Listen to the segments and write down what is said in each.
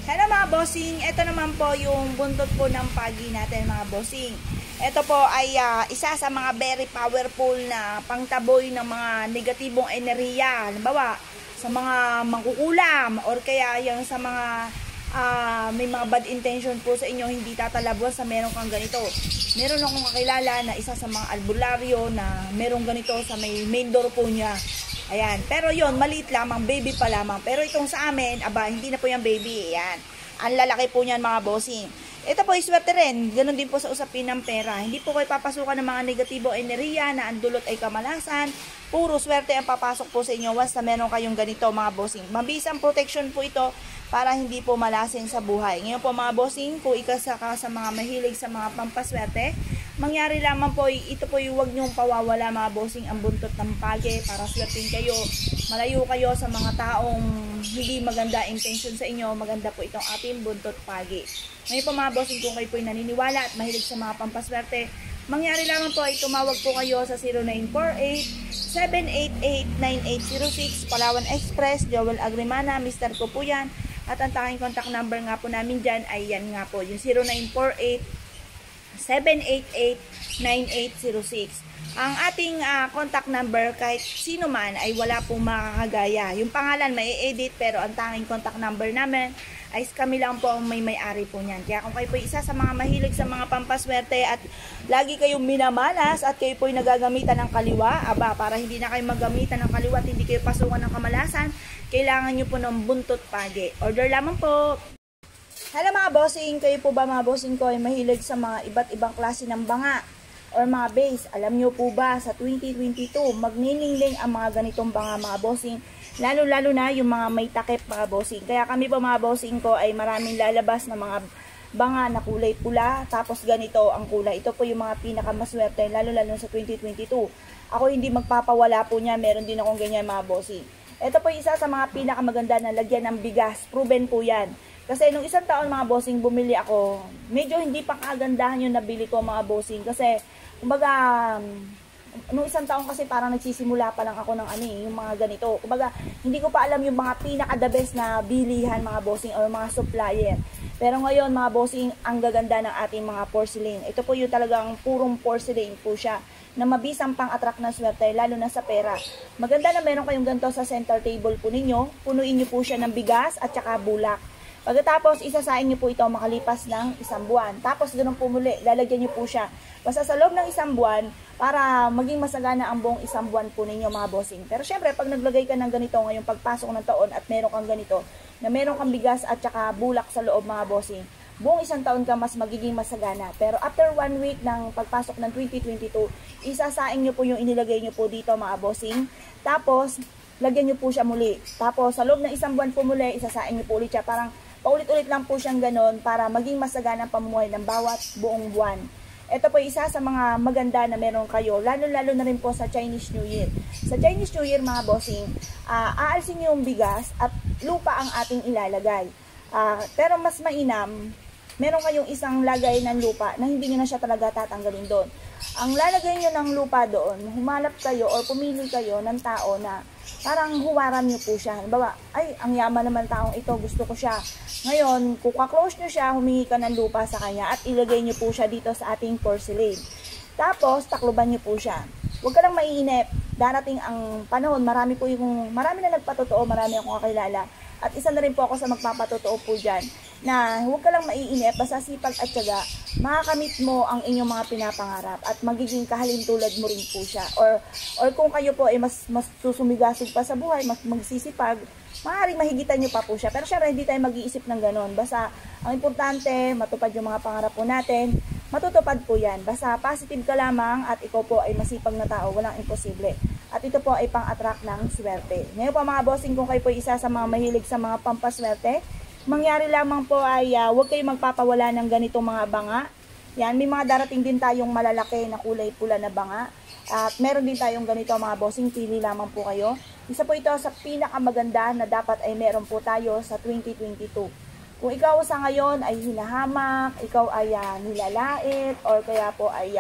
Hello mga bossing, ito naman po yung buntot po ng pagi natin mga bossing. Ito po ay isa sa mga very powerful na pangtaboy ng mga negatibong enerhiya. Halimbawa, sa mga mangkukulam or kaya yung sa mga may mga bad intention po sa inyo, hindi tatalabos sa meron kang ganito. Meron akong kakilala na isa sa mga albularyo na merong ganito sa may main door po niya. Ayan, pero yon maliit lamang, baby pa lamang. Pero itong sa amin, aba, hindi na po yung baby. Ayan, ang lalaki po niyan mga bossing. Ito po, swerte rin. Ganon din po sa usapin ng pera. Hindi po kayo papasukan ng mga negatibo enerhiya na ang dulot ay kamalasan. Puro swerte ang papasok po sa inyo once na meron kayong ganito mga bossing. Mabisang protection po ito para hindi po malasin sa buhay. Ngayon po mga bossing, kung ikasa ka sa mga mahilig sa mga pampaswerte, mangyari lamang po, ito po yung huwag nyong pawawala mga bossing ang buntot ng pagi para swertin kayo. Malayo kayo sa mga taong hindi maganda intention sa inyo. Maganda po itong ating buntot pagi. Ngayon po mga bossing, kung kayo po yung naniniwala at mahilig sa mga pampaswerte, mangyari lamang po ay tumawag po kayo sa 0948-788-9806 Palawan Express, Joel Agrimana, Mr. ko po yan. At ang tanging contact number nga po namin dyan ay yan nga po, yung 0948-788-9806. Ang ating contact number, kahit sino man, ay wala pong makakagaya. Yung pangalan may edit, pero ang tanging contact number namin ay kami lang po ang may-ari po niyan. Kaya kung kayo po isa sa mga mahilig sa mga pampaswerte at lagi kayong minamalas at kayo po nagagamitan ng kaliwa, aba, para hindi na kayo maggamitan ng kaliwa at hindi kayo pasukan ng kamalasan, kailangan nyo po ng buntot pagi. Order lamang po. Hello mga bossing, kayo po ba mga bossing ko ay mahilig sa mga iba't ibang klase ng banga or mga base? Alam nyo po ba sa 2022 magniningling ang mga ganitong banga mga bossing, lalo na yung mga may takip mga bossing. Kaya kami po mga bossing ko ay maraming lalabas na mga banga na kulay pula, tapos ganito ang kulay. Ito po yung mga pinakamaswerte lalo sa 2022. Ako hindi magpapawala po niya, meron din akong ganyan mga bossing. Ito po isa sa mga pinakamaganda na lagyan ng bigas. Proven po yan. Kasi nung isang taon mga bossing, bumili ako. Medyo hindi pa kagandahan yung nabili ko mga bossing. Kasi, kumbaga, nung isang taon kasi parang nagsisimula pa lang ako ng yung mga ganito. Kumbaga, hindi ko pa alam yung mga pinaka-the best na bilihan mga bossing or mga supplier. Pero ngayon mga bossing, ang gaganda ng ating mga porcelain. Ito po yung talagang purong porcelain po siya na mabisang pang-attract na swerte, lalo na sa pera. Maganda na meron kayong ganito sa center table po ninyo. Punuin nyo po siya ng bigas at saka bulak. Pagkatapos, isasain nyo po ito makalipas ng isang buwan. Tapos, ganun po muli, lalagyan nyo po siya. Basta sa loob ng isang buwan, para maging masagana ang buong isang buwan po ninyo mga bossing. Pero syempre, pag naglagay ka ng ganito ngayong pagpasok ng taon at meron kang ganito, na meron kang bigas at saka bulak sa loob mga bossing, buong isang taon ka mas magiging masagana. Pero after 1 week ng pagpasok ng 2022, isasain nyo po yung inilagay nyo po dito mga bossing. Tapos, lagyan nyo po siya muli. Tapos, sa loob ng isang buwan po muli, isasain nyo po ulit siya. Parang paulit-ulit lang po siyang ganon para maging masagana ang pamumuhay ng bawat buong buwan. Ito po isa sa mga maganda na meron kayo, lalo na rin po sa Chinese New Year. Sa Chinese New Year mga bossing, aalsin nyo yung bigas at lupa ang ating ilalagay. Pero mas mainam, meron kayong isang lagay ng lupa na hindi nyo na siya talaga tatanggalin doon. Ang lalagay nyo ng lupa doon, humalap kayo o pumili kayo ng tao na parang huwaran nyo po siya. Halimbawa, ay, ang yaman naman taong ito, gusto ko siya. Ngayon, kung ka-close nyo siya, humingi ka ng lupa sa kanya at ilagay nyo po siya dito sa ating porcelain. Tapos, takloban nyo po siya. Huwag ka lang maiinip. Darating ang panahon, marami na nagpatotoo, marami akong kakilala. At isa na rin po ako sa magpapatotoo po dyan, na huwag ka lang maiinip, basta sipag at syaga, makakamit mo ang inyong mga pinapangarap at magiging kahalintulad mo rin po siya. Or kung kayo po ay mas susumigasig pa sa buhay, mas magsisipag, maaaring mahigitan nyo pa po siya. Pero syempre, hindi tayo mag-iisip ng ganon. Basta, ang importante, matupad yung mga pangarap po natin, matutupad po yan. Basta positive ka lamang at ikaw po ay masipag na tao, walang imposible. At ito po ay pang-attract ng swerte. Ngayon po mga bossing, kung kayo po isa sa mga mahilig sa mga pampaswerte, mangyari lamang po ay huwag kayong magpapawala ng ganitong mga banga. Yan, may mga darating din tayong malalaki na kulay pula na banga. At meron din tayong ganito mga bossing, pili lamang po kayo. Isa po ito sa pinakamaganda na dapat ay meron po tayo sa 2022. Kung ikaw sa ngayon ay hinahamak, ikaw ay nilalait, or kaya po ay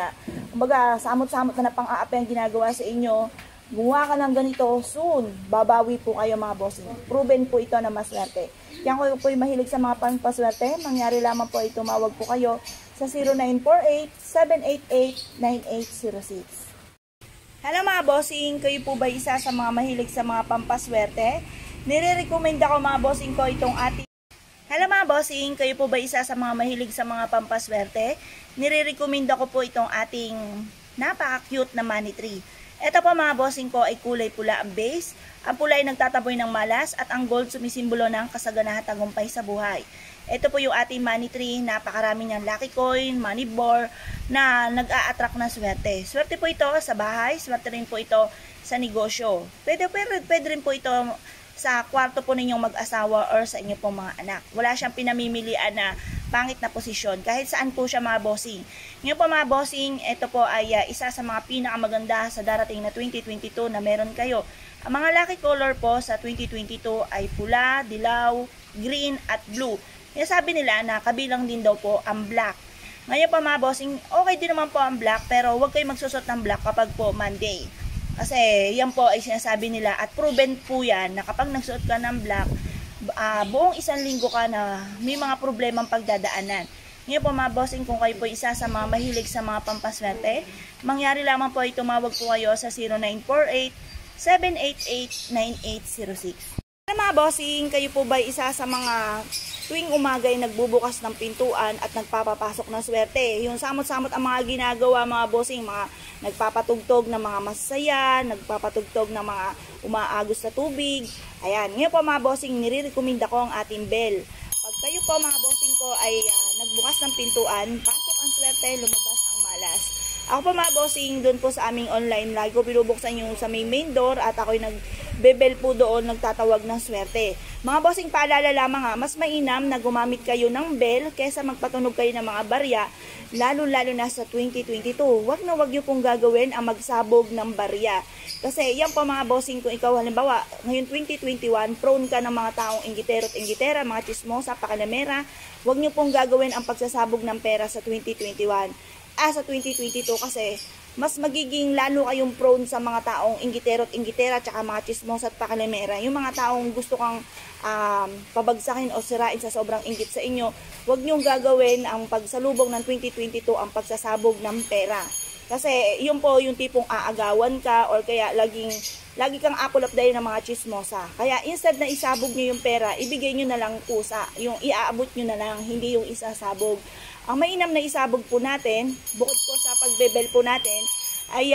kumbaga samot-samot na pang-aapi ang ginagawa sa inyo, gumawa ka ng ganito, soon, babawi po kayo mga bossing. Proven po ito na maswerte. Kaya kung po mahilig sa mga pampaswerte, mangyari lamang po ay tumawag po kayo sa 0948-788-9806. Hello mga bossing, kayo po ba isa sa mga mahilig sa mga pampaswerte? Nire-recommend ako mga bossing ko itong ating... Hello mga bossing, kayo po ba isa sa mga mahilig sa mga pampaswerte? Nire-recommend ako po itong ating napaka-cute na money tree. Ito po mga bossing ko ay kulay pula ang base. Ang pula ay nagtataboy ng malas at ang gold sumisimbolo ng kasaganahan at tagumpay sa buhay. Ito po yung ating money tree, napakarami niyang lucky coin, money ball na nag-a-attract ng swerte. Swerte po ito sa bahay, swerte rin po ito sa negosyo. Pwede rin po ito sa kwarto po ninyong mag-asawa or sa inyo pong mga anak. Wala siyang pinamimilian na pangit na posisyon. Kahit saan po siya mga bossing. Ngayon po mga bossing, ito po ay isa sa mga pinakamaganda sa darating na 2022 na meron kayo. Ang mga lucky color po sa 2022 ay pula, dilaw, green at blue. Kaya sabi nila na kabilang din daw po ang black. Ngayon po mga bossing, okay din naman po ang black pero huwag kayo magsusot ng black kapag po Monday. Kasi yan po ay sinasabi nila at proven po yan na kapag nagsuot ka ng black, buong isang linggo ka na may mga problemang pagdadaanan. Ngayon po mga bossing, kung kayo po isa sa mga mahilig sa mga pampaswerte, mangyari lamang po ay tumawag po kayo sa 0948-788-9806. Mga bossing, kayo po ba isa sa mga tuwing umaga ay nagbubukas ng pintuan at nagpapapasok ng swerte? Yung samot-samot ang mga ginagawa mga bossing, mga nagpapatugtog ng mga masaya, nagpapatugtog ng mga umaagos na tubig. Ayan, ngayon po mga bossing, nire-recommend ako ang ating bell. Pag kayo po mga bossing ko ay nagbukas ng pintuan, pasok ang swerte, lumabas ang malas. Ako po mga bossing, doon po sa aming online, lagi ko binubuksan yung sa main door at ako'y nagbebel po doon, nagtatawag ng swerte. Mga bossing, paalala lamang mas mainam na gumamit kayo ng bell kaysa magpatunog kayo ng mga barya, lalo-lalo na sa 2022. Wag na wag nyo pong gagawin ang magsabog ng barya. Kasi yan po mga bossing, kung ikaw halimbawa, ngayon 2021, prone ka ng mga taong inggitero at inggitera, mga chismosa, pakalamera, wag nyo pong gagawin ang pagsasabog ng pera sa 2021. Sa 2022 kasi mas magiging lalo kayong prone sa mga taong inggitero at inggitera tsaka mga chismosa at pakalamera. Yung mga taong gusto kang pabagsakin o sirain sa sobrang inggit sa inyo, huwag nyong gagawin ang pagsalubong ng 2022 ang pagsasabog ng pera. Kasi yun po yung tipong aagawan ka or kaya lagi kang apple of the eye ng mga chismosa. Kaya instead na isabog nyo yung pera, ibigay nyo na lang kusa. Yung iaabot nyo na lang, hindi yung isasabog. Ang mainam na isabog po natin, bukod po sa pagbebel po natin, ay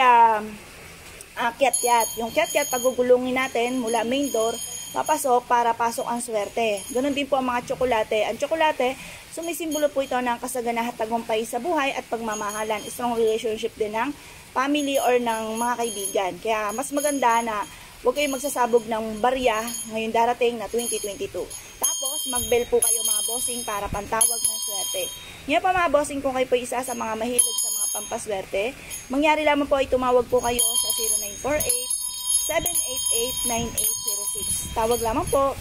kiat-kiat. Yung kiat-kiat, pagugulungin natin mula main door, papasok para pasok ang swerte. Ganon din po ang mga tsokolate. Ang tsokolate, sumisimbolo po ito ng kasaganahan at tagumpay sa buhay at pagmamahalan. Strong relationship din ng family or ng mga kaibigan. Kaya mas maganda na huwag kayong magsasabog ng barya ngayon darating na 2022. Tapos, mag-bell po kayo mga bossing para pantawag ng swerte. Ngayon pa mga bossing, kung kayo po isa sa mga mahilig sa mga pampaswerte, mangyari lamang po ay tumawag po kayo sa 0948-788-9806. Tawag lamang po.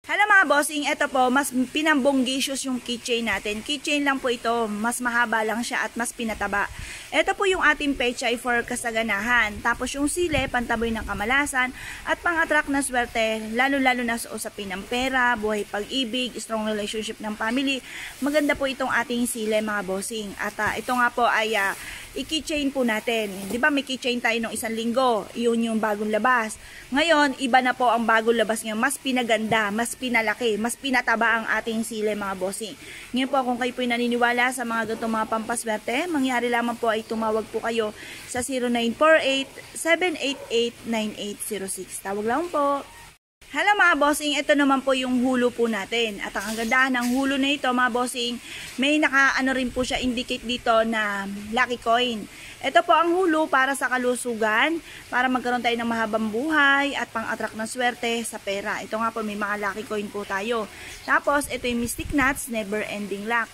Hello mga bossing, ito po, mas pinambonggisius yung keychain natin. Keychain lang po ito, mas mahaba lang siya at mas pinataba. Ito po yung ating pechay for kasaganahan. Tapos yung sile, pantaboy ng kamalasan at pang-attract na swerte, lalo-lalo na sa usapin ng pera, buhay pag-ibig, strong relationship ng family. Maganda po itong ating sile mga bossing. At ito nga po ay i-keychain po natin. Di ba may keychain tayo nung isang linggo? Yun yung bagong labas. Ngayon, iba na po ang bagong labas ngayon. Mas pinaganda, mas pinalaki, mas pinataba ang ating sile mga bossing. Ngayon po, kung kayo po naniniwala sa mga ganitong mga pampaswerte, mangyari lamang po ay tumawag po kayo sa 0948-788-9806. Tawag lang po. Hello mga bossing, ito naman po yung hulo po natin. At ang kagandahan ng hulo na ito mga bossing, may naka-ano rin po siya indicate dito na lucky coin. Ito po ang hulo para sa kalusugan, para magkaroon tayo ng mahabang buhay at pang-attract ng swerte sa pera. Ito nga po, may mga lucky coin po tayo. Tapos ito yung Mystic Nuts, never ending luck.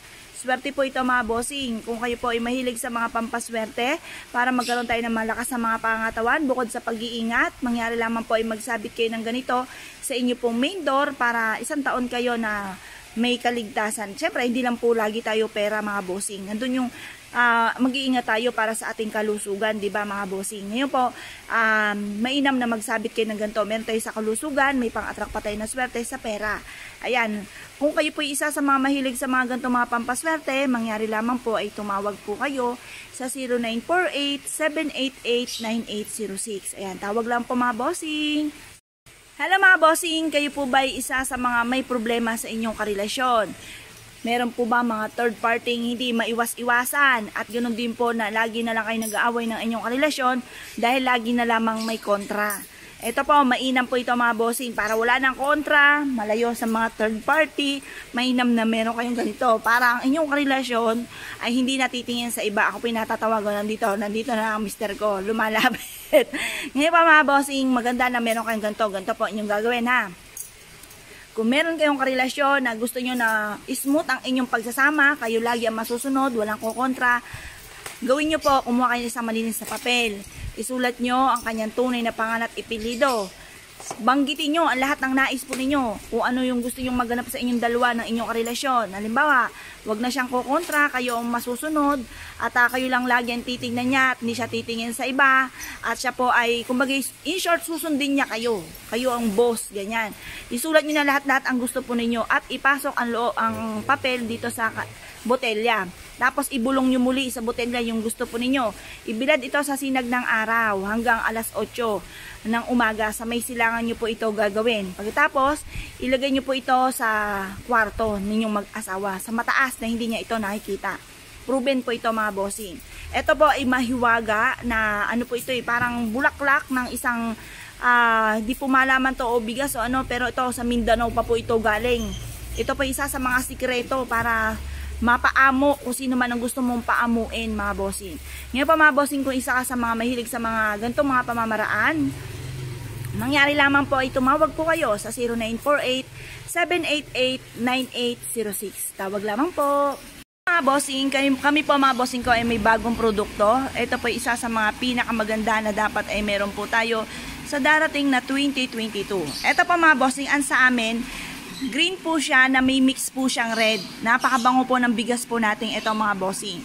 Swerte po ito mga bossing. Kung kayo po ay mahilig sa mga pampaswerte para magkaroon tayo ng malakas na mga pangatawan bukod sa pag-iingat, mangyari lamang po ay magsabit kayo ng ganito sa inyo pong main door para isang taon kayo na may kaligtasan. Siyempre, hindi lang po lagi tayo pera mga bossing. Nandun yung mag-iingat tayo para sa ating kalusugan, di ba mga bossing? Ngayon po, mainam na magsabit kayo ng ganito. Meron tayo sa kalusugan, may pang-attract pa tayo na swerte sa pera. Ayan, kung kayo po isa sa mga mahilig sa mga ganito mga pampaswerte, mangyari lamang po ay tumawag po kayo sa 0948-788-9806. Ayan, tawag lang po mga bossing. Hello mga bossing, kayo po ba ay isa sa mga may problema sa inyong karelasyon? Meron po ba mga third party hindi maiwas-iwasan at ganoon din po na lagi na lang kayo nag-aaway ng inyong karelasyon dahil lagi na lamang may kontra? Ito po, mainam po ito mga bossing para wala nang kontra, malayo sa mga third party, mainam na meron kayong ganito para ang inyong karelasyon ay hindi natitingin sa iba. Ako po natatawagan nandito na ang mister ko, lumalapit. Ngayon pa mga bossing, maganda na meron kayong ganito po inyong gagawin ha. Kung meron kayong karelasyon na gusto nyo na smooth ang inyong pagsasama, kayo lagi ang masusunod, walang kukontra, gawin nyo po, kumuha kayo sa malinis na papel. Isulat nyo ang kanyang tunay na pangalan at ipilido. Banggitin nyo ang lahat ng nais po ninyo. Kung ano yung gusto nyong maganap sa inyong dalawa ng inyong karelasyon. Halimbawa, wag na siyang kukontra, kayo ang masusunod. At kayo lang lagi ang titignan niya at hindi siya titingin sa iba. At siya po ay, kumbaga, in short, susundin niya kayo. Kayo ang boss, ganyan. Isulat nyo na lahat-lahat ang gusto po ninyo. At ipasok ang papel dito sa botelya. Tapos ibulong nyo muli sa botelya yung gusto po ninyo. Ibilad ito sa sinag ng araw hanggang alas 8 ng umaga. Sa may silangan nyo po ito gagawin. Pagkatapos, ilagay nyo po ito sa kwarto ninyong mag-asawa. Sa mataas na hindi niya ito nakikita. Proven po ito mga bossing. Ito po ay mahiwaga na ano po ito parang bulaklak ng isang di po malaman to o bigas o ano. Pero ito sa Mindanao pa po ito galing. Ito po isa sa mga sikreto para mapaamo kung sino man ang gusto mong paamuin mga bossing. Ngayon pa mga bossing, kung isa ka sa mga mahilig sa mga ganitong mga pamamaraan, mangyari lamang po ay tumawag po kayo sa 0948-788-9806. Tawag lamang po. Mga bossing, kami po mga bossing ko ay may bagong produkto. Ito po isa sa mga pinakamaganda na dapat ay meron po tayo sa darating na 2022. Ito po mga bossing, ang sa amin, green po siya na may mix po siyang red. Napakabango po ng bigas po natin ito mga bossing.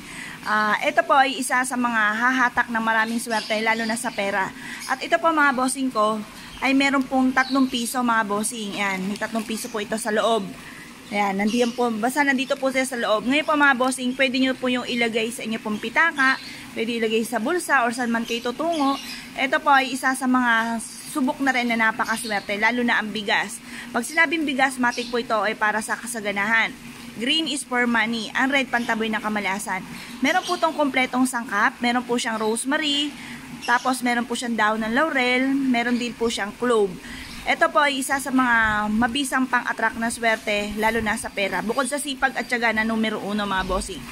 Ito po ay isa sa mga hahatak ng maraming swerte lalo na sa pera. At ito po mga bossing ko ay meron pong 3 piso mga bossing. Ayan, may 3 piso po ito sa loob. Ayan, nandiyan po, basta nandito po siya sa loob. Ngayon po mga bossing, pwede nyo po yung ilagay sa inyo pong pitaka, pwede ilagay sa bulsa or saan man kayo tutungo. Ito po ay isa sa mga subok na rin na napakaswerte, lalo na ang bigas. Pag sinabing bigas, matik po ito ay para sa kasaganahan. Green is for money. Ang red, pantaboy ng kamalasan. Meron po itong kompletong sangkap. Meron po siyang rosemary. Tapos meron po siyang daon ng laurel. Meron din po siyang clove. Ito po ay isa sa mga mabisang pang-attract na swerte, lalo na sa pera. Bukod sa sipag at tiyaga na numero 1 mga bossing.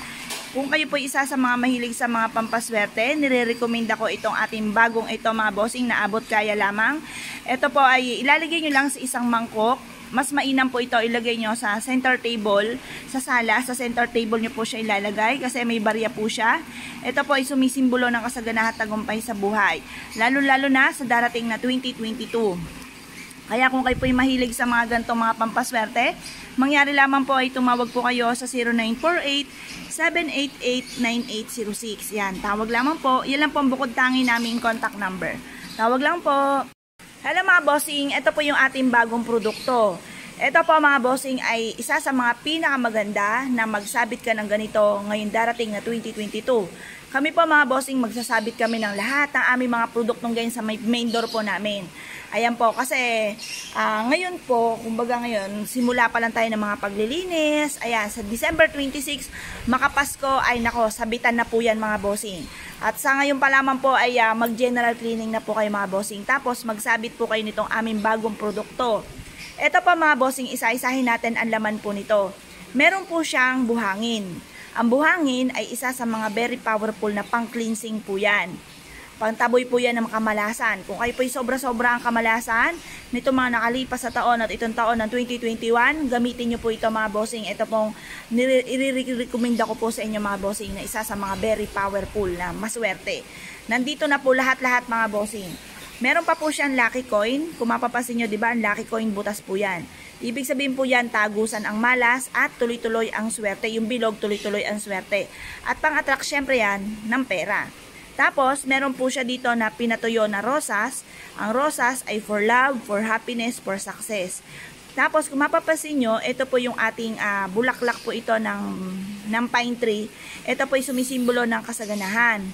Kung kayo po isa sa mga mahilig sa mga pampaswerte, nire-recommenda ko itong ating bagong ito mga bossing na abot kaya lamang. Ito po ay ilalagay nyo lang sa isang mangkok. Mas mainam po ito ilagay nyo sa center table, sa sala. Sa center table nyo po siya ilalagay kasi may barya po siya. Ito po ay sumisimbolo ng kasaganahan at tagumpay sa buhay. Lalo-lalo na sa darating na 2022. Kaya kung kayo po ay mahilig sa mga ganitong mga pampaswerte, mangyari lamang po ay tumawag po kayo sa 0948-788-9806. Yan, tawag lamang po. Yan lang po ang bukod tangi naming contact number. Tawag lang po. Hello mga bossing, ito po yung ating bagong produkto. Ito po mga bossing ay isa sa mga pinakamaganda na magsabit ka ng ganito ngayong darating na 2022. Kami po mga bossing, magsasabit kami ng lahat ng aming mga produktong ganyan sa main door po namin. Ayan po, kasi ngayon po, kumbaga ngayon, simula pa lang tayo ng mga paglilinis. Ayan, sa December 26, makapasko, ay nako, sabitan na po yan mga bossing. At sa ngayon pa lamang po ay mag-general cleaning na po kayo mga bossing. Tapos magsabit po kayo nitong aming bagong produkto. Ito pa mga bossing, isa-isahin natin ang laman po nito. Meron po siyang buhangin. Ang buhangin ay isa sa mga very powerful na pang-cleansing po yan. Pantaboy po yan ng kamalasan. Kung kayo po ay sobra-sobra ang kamalasan nito mga nakalipas sa taon at itong taon ng 2021, gamitin nyo po ito mga bossing. Ito pong i-recommenda ko po sa inyo mga bossing na isa sa mga very powerful na maswerte. Nandito na po lahat-lahat mga bossing. Meron pa po siyang lucky coin. Kung mapapansin nyo, diba, ang lucky coin butas po yan. Ibig sabihin po yan, tagusan ang malas at tuloy-tuloy ang swerte. Yung bilog, tuloy-tuloy ang swerte. At pang-attract syempre yan ng pera. Tapos, meron po siya dito na pinatuyo na rosas. Ang rosas ay for love, for happiness, for success. Tapos, kung mapapansin nyo, ito po yung ating bulaklak po ito ng pine tree. Ito po ay sumisimbolo ng kasaganahan.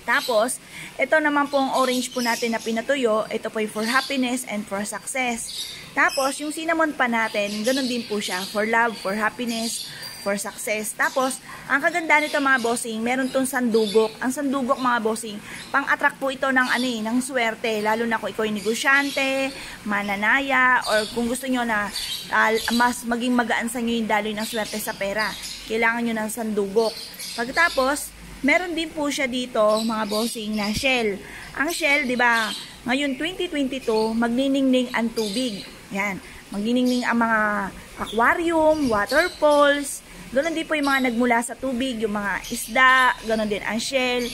Tapos, ito naman pong orange po natin na pinatuyo, ito po ay for happiness and for success. Tapos, yung cinnamon pa natin, ganun din po siya, for love, for happiness, for success. Tapos, ang kaganda nito mga bossing, meron tong sandugok. Ang sandugok mga bossing, pang-attract po ito ng ng swerte, lalo na kung ikaw ay negosyante, mananaya, or kung gusto nyo na mas maging magaan sa inyo yung daloy ng swerte sa pera, kailangan nyo ng sandugok. Pagkatapos, meron din po siya dito mga bossing na shell. Ang shell, di ba, ngayon 2022, magniningning ang tubig. Yan, magniningning ang mga aquarium, waterfalls. Ganon din po yung mga nagmula sa tubig, yung mga isda, ganon din ang shell.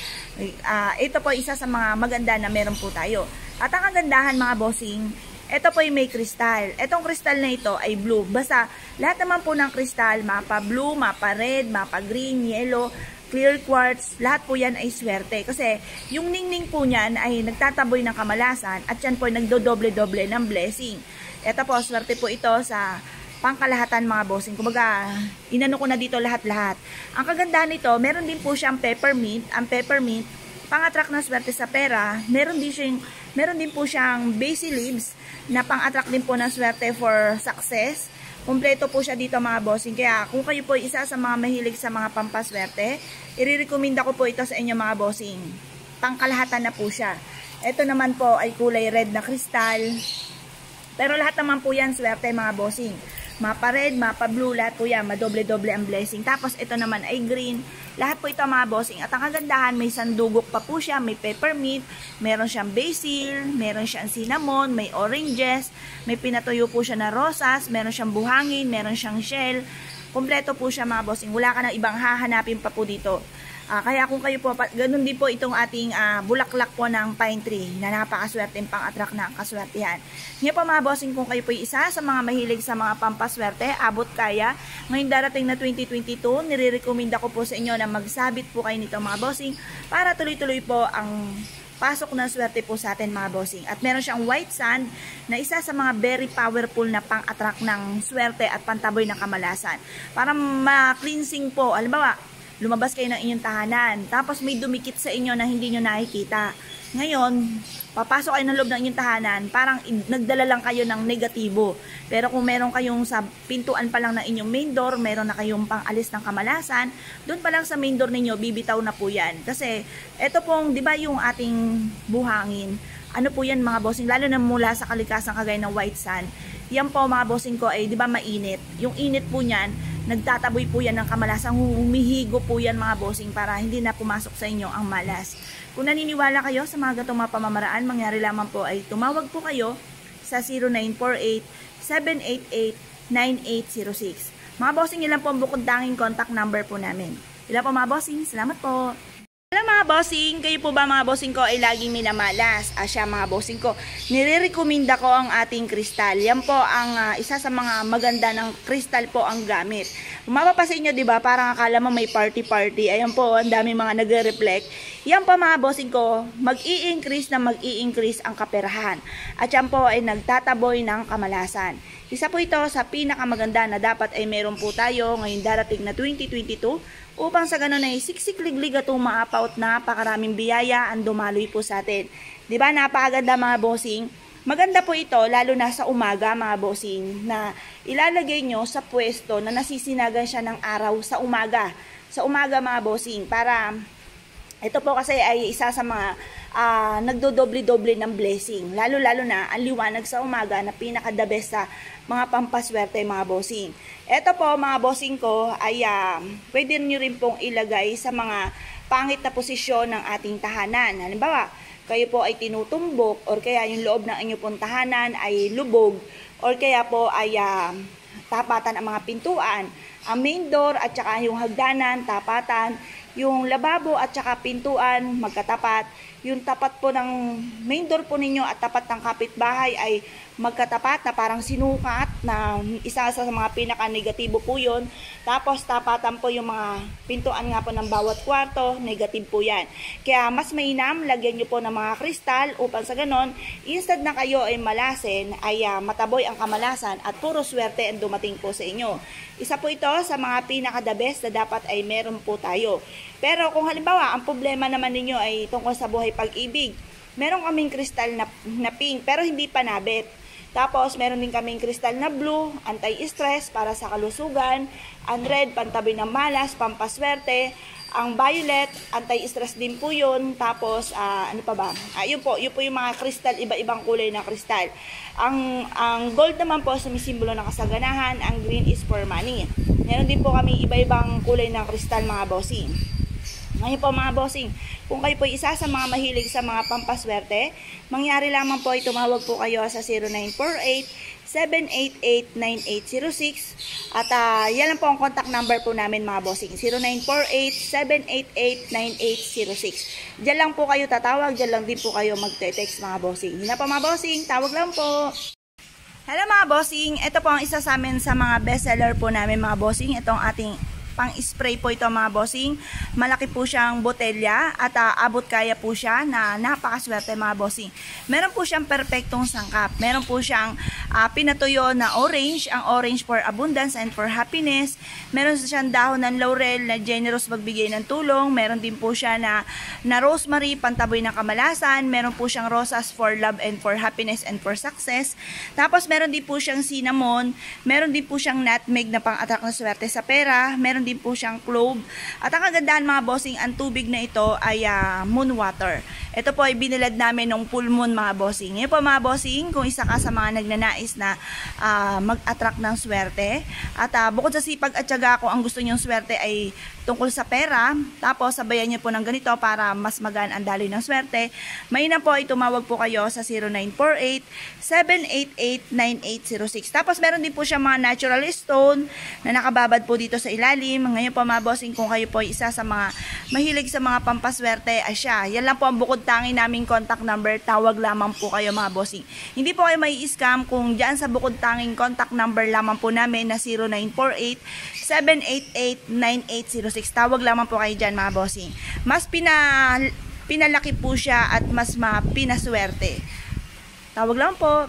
Ito po isa sa mga maganda na meron po tayo. At ang kagandahan mga bossing, ito po yung may kristal. Itong kristal na ito ay blue. Basta lahat naman po ng kristal, mapa blue, mapa red, mapa green, yellow, clear quartz, lahat po yan ay swerte. Kasi yung ningning po niyan ay nagtataboy ng kamalasan at yan po ay nagdodoble-doble ng blessing. Ito po, swerte po ito sa pangkalahatan mga bossing. Kumbaga, inano ko na dito lahat-lahat. Ang kagandahan nito, meron din po siyang peppermint. Ang peppermint, pang-attract ng swerte sa pera. Meron din po siyang basil leaves na pang-attract din po ng swerte for success. Kumpleto po siya dito mga bossing. Kaya kung kayo po isa sa mga mahilig sa mga pampaswerte, i-recommend ko po ito sa inyo mga bossing. Pangkalahatan na po siya. Ito naman po ay kulay red na kristal. Pero lahat naman po yan swerte mga bossing. Mapa red, mapa blue, lahat po yan. Madoble-doble ang blessing. Tapos ito naman ay green. Lahat po ito mga bossing. At ang kagandahan, may sandugok pa po siya. May peppermint, meron siyang basil, meron siyang cinnamon, may oranges, may pinatuyo po siya na rosas, meron siyang buhangin, meron siyang shell. Kompleto po siya mga bossing. Wala ka na ibang hahanapin pa po dito. Kaya kung kayo po, ganun din po itong ating bulaklak po ng pine tree na napakaswerte pang-attract ng kaswertehan. Ngayon po mga bossing, kung kayo po isa sa mga mahilig sa mga pampaswerte, abot kaya, ngayon darating na 2022, nire-recommend ko po sa inyo na magsabit po kayo nito mga bossing para tuloy-tuloy po ang pasok ng swerte po sa atin mga bossing. At meron siyang white sand na isa sa mga very powerful na pang-attract ng swerte at pantaboy ng kamalasan. Para ma-cleansing po, alimbawa, lumabas kayo ng inyong tahanan, tapos may dumikit sa inyo na hindi nyo nakikita. Ngayon, papasok kayo ng loob ng inyong tahanan, parang nagdala lang kayo ng negatibo. Pero kung meron kayong sa pintuan pa lang ng inyong main door, meron na kayong pang-alis ng kamalasan, doon pa lang sa main door ninyo, bibitaw na po yan. Kasi, ito pong, di ba yung ating buhangin, ano po yan mga bossing, lalo na mula sa kalikasan kagaya ng white sand, yan po mga bossing ko ay, di ba mainit? Yung init po niyan, nagtataboy po yan ng kamalasan, humihigo po yan mga bossing para hindi na pumasok sa inyo ang malas. Kung naniniwala kayo sa mga gatong mga pamamaraan, mangyari lamang po ay tumawag po kayo sa 0948-788-9806. Mga bossing, ilan po ang bukod tanging contact number po namin. Ilan po mga bossing, salamat po. Alam mga bossing, kayo po ba mga bossing ko ay laging minamalas? Siya mga bossing ko, nire-recommenda ko ang ating kristal. Yan po ang isa sa mga maganda ng kristal po ang gamit. Mapapasin nyo, di ba, parang akala mo may party-party. Ayan po, ang dami mga nagre-reflect. Yan po mga bossing ko, mag-i-increase ang kaperahan. At yan po ay nagtataboy ng kamalasan. Isa po ito sa pinakamaganda na dapat ay meron po tayo ngayong darating na 2022 upang sa ganun ay siksik-liglig at umaapaw at napakaraming biyaya ang dumaloy po sa atin. Diba, napakaganda mga bossing? Maganda po ito lalo na sa umaga mga bossing na ilalagay nyo sa pwesto na nasisinagan siya ng araw sa umaga. Sa umaga mga bossing para ito po kasi ay isa sa mga nagdodoble-doble ng blessing. Lalo-lalo na ang liwanag sa umaga na pinaka-the best sa mga pampaswerte mga bossing. Ito po mga bossing ko ay pwede nyo rin pong ilagay sa mga pangit na posisyon ng ating tahanan. Halimbawa, kayo po ay tinutumbok or kaya yung loob ng inyong pong tahanan ay lubog or kaya po ay tapatan ang mga pintuan, ang main door at saka yung hagdanan, tapatan, yung lababo at saka pintuan magkatapat. Yung tapat po ng main door po ninyo at tapat ng kapitbahay ay magkatapat na parang sinukat na isa sa mga pinaka-negatibo po yun. Tapos tapatan po yung mga pintuan nga po ng bawat kwarto, negative po yan. Kaya mas mainam, lagyan nyo po ng mga kristal upang sa ganon, instead na kayo ay malasin, ay mataboy ang kamalasan at puro swerte ang dumating po sa inyo. Isa po ito sa mga pinaka-the best na dapat ay meron po tayo. Pero kung halimbawa, ang problema naman ninyo ay tungkol sa buhay pag-ibig, meron kaming kristal na pink pero hindi pa nabit. Tapos, meron din kaming kristal na blue, anti-stress para sa kalusugan, ang red, pantabi ng malas, pampaswerte, ang violet, anti-stress din po yun. Tapos, ano pa ba? Yun po yung mga kristal, iba-ibang kulay ng kristal. Ang gold naman po, sumisimbolo ng kasaganahan, ang green is for money. Meron din po kami iba-ibang kulay ng kristal, mga bossing. Ngayon po mga bossing, kung kayo po isa sa mga mahilig sa mga pampaswerte, mangyari lamang po ay tumawag po kayo sa 0948-788-9806 at yan lang po ang contact number po namin mga bossing, 0948-788-9806. Diyan lang po kayo tatawag, diyan lang din po kayo magte-text mga bossing. Hindi na po mga bossing, tawag lang po. Hello mga bossing, ito po ang isa sa amin sa mga bestseller po namin mga bossing, itong ating pang-spray po ito mga bossing. Malaki po siyang botelya at abot kaya po siya na napakaswerte mga bossing. Meron po siyang perfectong sangkap. Meron po siyang pinatuyo na orange, ang orange for abundance and for happiness. Meron siyang dahon ng laurel na generous magbigay ng tulong. Meron din po siya na rosemary, pantaboy ng kamalasan. Meron po siyang rosas for love and for happiness and for success. Tapos meron din po siyang cinnamon. Meron din po siyang nutmeg na pang-attract ng swerte sa pera. Meron din po siyang clove. At ang kagandahan mga bossing, ang tubig na ito ay moon water. Ito po ay binilad namin ng full moon mga bossing. Ngayon po mga bossing, kung isa ka sa mga nagnanais na mag-attract ng swerte at bukod sa sipag at tiyaga ko, ang gusto nyong swerte ay tungkol sa pera, tapos sabayan niyo po ng ganito para mas magaan ang daloy ng swerte, may na po ay tumawag po kayo sa 0948-788-9806. Tapos meron din po siya mga natural stone na nakababad po dito sa ilalim. Ngayon po mga bossing, kung kayo po isa sa mga mahilig sa mga pampaswerte, siya. Yan lang po ang bukod tangi naming contact number. Tawag lamang po kayo mga bossing. Hindi po kayo may scam kung dyan sa bukod tanging contact number lamang po namin na 0948-788-9806. Tawag lamang po kayo dyan mga bossing. Mas pinalaki po siya at mas pinaswerte. Tawag lang po.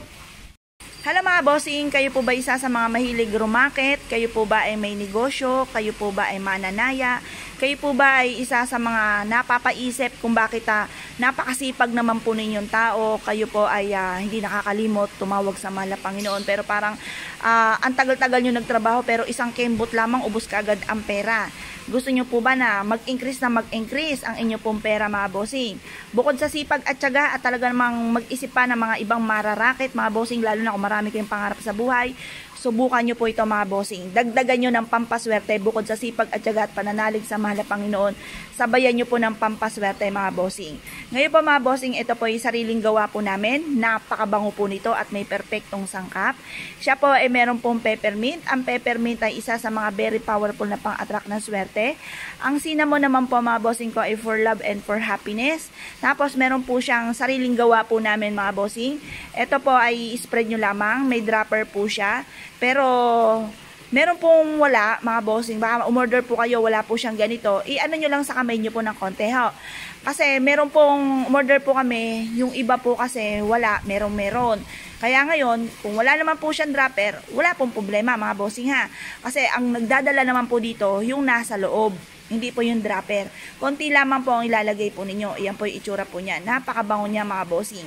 Hello mga bossing, kayo po ba isa sa mga mahilig rumakit? Kayo po ba ay may negosyo? Kayo po ba ay mananaya? Kayo po ba ay isa sa mga napapaisip kung bakit napakasipag naman po ninyong tao? Kayo po ay hindi nakakalimot tumawag sa mahal na Panginoon, pero parang ang tagal-tagal nyo nagtrabaho pero isang kembot lamang ubos kaagad ang pera. Gusto nyo po ba na mag-increase ang inyo pong pera mga bossing? Bukod sa sipag at tiyaga at talaga namang mag-isip pa ng mga ibang mararakit mga bossing, lalo na kung marami kayong pangarap sa buhay, subukan nyo po ito mga bossing. Dagdagan nyo ng pampaswerte bukod sa sipag at tiyaga at pananalig sa mahal na Panginoon. Sabayan nyo po ng pampaswerte mga bossing. Ngayon po mga bossing, ito po ay sariling gawa po namin. Napakabango po nito at may perfectong sangkap. Siya po ay meron pong peppermint. Ang peppermint ay isa sa mga very powerful na pang-attract ng swerte. Ang cinnamon naman po mga bossing ko ay for love and for happiness. Tapos meron po siyang sariling gawa po namin mga bossing. Ito po ay spread nyo lamang. May dropper po siya. Pero meron pong wala mga bossing, baka umorder po kayo, wala po siyang ganito, i-ano nyo lang sa kamay nyo po ng konti ha. Kasi meron pong umorder po kami, yung iba po kasi wala, meron. Kaya ngayon, kung wala naman po siyang dropper, wala pong problema mga bossing ha. Kasi ang nagdadala naman po dito, yung nasa loob, hindi po yung dropper. Konti lamang po ang ilalagay po ninyo. Iyan po yung itsura po niya. Napakabango niya mga bossing.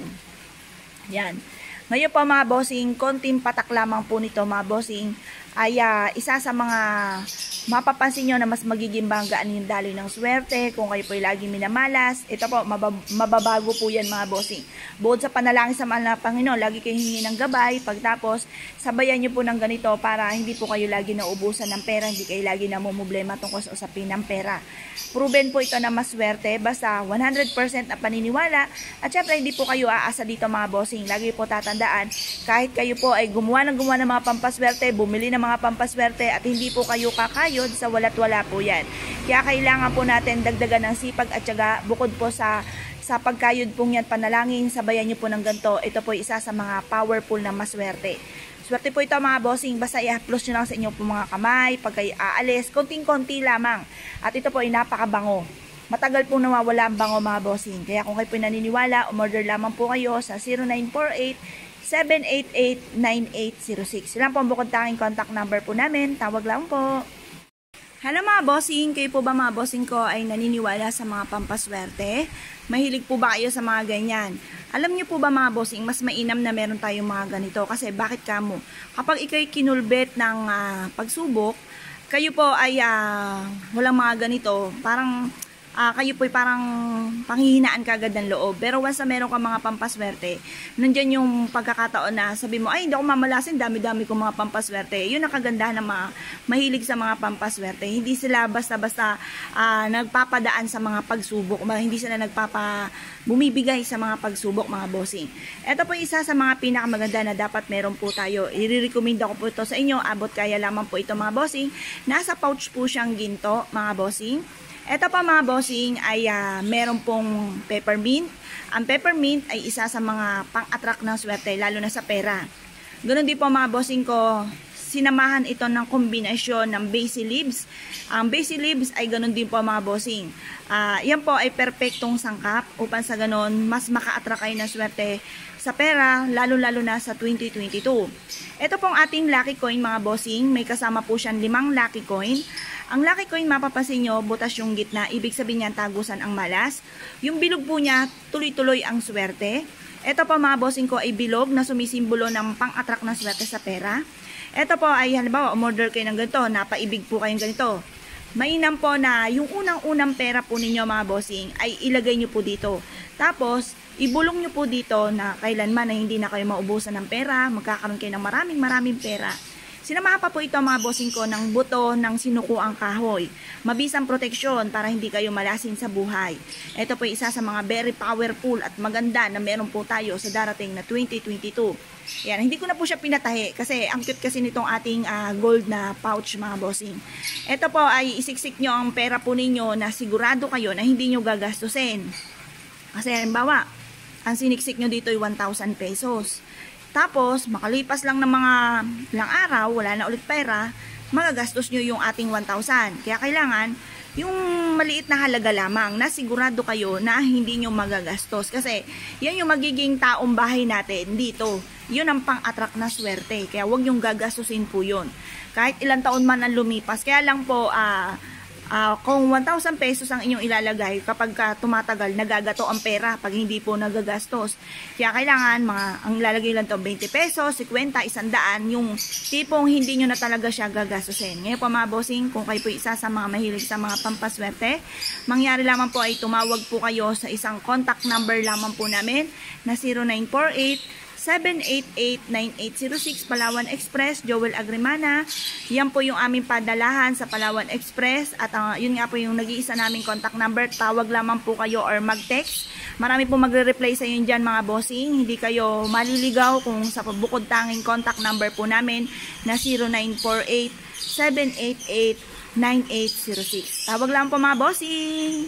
Yan. Ngayon po mga bossing, konting patak lamang po nito mga bossing ay isa sa mga mapapansin nyo na mas magiging banggaan yung daloy ng swerte. Kung kayo po ay laging minamalas, ito po, mababago po yan mga bossing. Bukod sa panalangin sa mahal na Panginoon, lagi kayo hingi ng gabay. Pagtapos, sabayan nyo po ng ganito para hindi po kayo lagi nauubusan ng pera, hindi kayo lagi namumblema tungkol sa usapin ng pera. Proven po ito na maswerte, basta 100% na paniniwala. At syempre, hindi po kayo aasa dito mga bossing. Lagi po tatandaan, kahit kayo po ay gumawa ng mga pampaswerte, bumili ng mga mga pampaswerte at hindi po kayo kakayod sa wala't wala po yan. Kaya kailangan po natin dagdagan ng sipag at syaga bukod po sa pagkayod pong yan panalangin, sabayan nyo po ng ganito. Ito po isa sa mga powerful na maswerte. Swerte po ito mga bossing, basta i-plus nyo lang sa inyo po mga kamay, pag kayo aalis, konting-konti lamang. At ito po ay napakabango. Matagal pong nawawala ang bango mga bossing. Kaya kung kayo po naniniwala, umorder lamang po kayo sa 0948-788-9806. Sila po ang bukod tanging contact number po namin. Tawag lang po. Hello mga bossing, kayo po ba mga bossing ko ay naniniwala sa mga pampaswerte? Mahilig po ba kayo sa mga ganyan? Alam niyo po ba mga bossing, mas mainam na meron tayong mga ganito. Kasi bakit kamo? Kapag ikay kinulbet ng pagsubok, kayo po ay walang mga ganito, parang kayo po ay parang panghihinaan kagad ng loob. Pero once na meron ka mga pampaswerte, nandyan yung pagkakataon na sabi mo, ay hindi ako mamalasin, dami-dami kong mga pampaswerte. Yun ang kagandahan ng mga mahilig sa mga pampaswerte. Hindi sila basta-basta nagpapadaan sa mga pagsubok, hindi sila bumibigay sa mga pagsubok mga bossing. Ito po isa sa mga pinakamaganda na dapat meron po tayo. I-recommend ko po ito sa inyo, abot kaya lamang po ito mga bossing. Nasa pouch po siyang ginto mga bossing. Ito pa mga bossing ay meron pong peppermint. Ang peppermint ay isa sa mga pang-attract ng swerte, lalo na sa pera. Ganun din po mga bossing ko, sinamahan ito ng kombinasyon ng basil leaves. Ang basil leaves ay ganun din po mga bossing. Yan po ay perpektong sangkap upang sa ganun mas maka-attract kayo ng swerte sa pera, lalo-lalo na sa 2022. Ito pong ating lucky coin mga bossing, may kasama po siyang 5 lucky coin. Ang lucky coin mapapansin nyo, butas yung gitna, ibig sabihin niyan tagusan ang malas. Yung bilog po niya, tuloy-tuloy ang swerte. Ito po mga bossing ko ay bilog na sumisimbolo ng pang-attract ng swerte sa pera. Ito po ay halimbawa, umorder kayo ng ganito, napaibig po kayong ganito. Mainam po na yung unang-unang pera po ninyo mga bossing ay ilagay nyo po dito. Tapos, ibulong nyo po dito na kailanman na hindi na kayo maubusan ng pera, magkakaroon kayo ng maraming pera. Sinamahan pa po ito mga bossing ko ng buto ng sinukuang kahoy. Mabisang proteksyon para hindi kayo malasin sa buhay. Ito po isa sa mga very powerful at maganda na meron po tayo sa darating na 2022. Yan, hindi ko na po siya pinatahi kasi ang cute kasi nitong ating gold na pouch mga bossing. Ito po ay isiksik nyo ang pera po ninyo na sigurado kayo na hindi nyo gagastusin. Kasi halimbawa, ang siniksik nyo dito ay 1,000 pesos. Tapos, makalipas lang ng mga ilang araw, wala na ulit pera, magagastos nyo yung ating 1,000. Kaya kailangan, yung maliit na halaga lamang, na sigurado kayo na hindi nyo magagastos. Kasi, yan yung magiging taong bahay natin dito. Yun ang pang-attract na swerte. Kaya huwag nyong gagastusin po yun. Kahit ilang taon man ang lumipas. Kaya lang po, kung 1,000 pesos ang inyong ilalagay, kapag tumatagal, nagagato ang pera pag hindi po nagagastos. Kaya kailangan, ang lalagay lang to 20 pesos, 50, 100, yung tipong hindi nyo na talaga siya gagastusin. Ngayon po mga bossing, kung kayo po isa sa mga mahilig sa mga pampaswerte, mangyari lamang po ay tumawag po kayo sa isang contact number lamang po namin na 0948-788-9806 Palawan Express, Joel Agrimana. Yan po yung aming padalahan sa Palawan Express at yun nga po yung nag-iisa naming contact number. Tawag lamang po kayo or mag-text. Marami po magre-reply sa inyo dyan mga bossing. Hindi kayo maliligaw kung sa bukod tanging contact number po namin na 0948-788-9806. Tawag lang po mga bossing.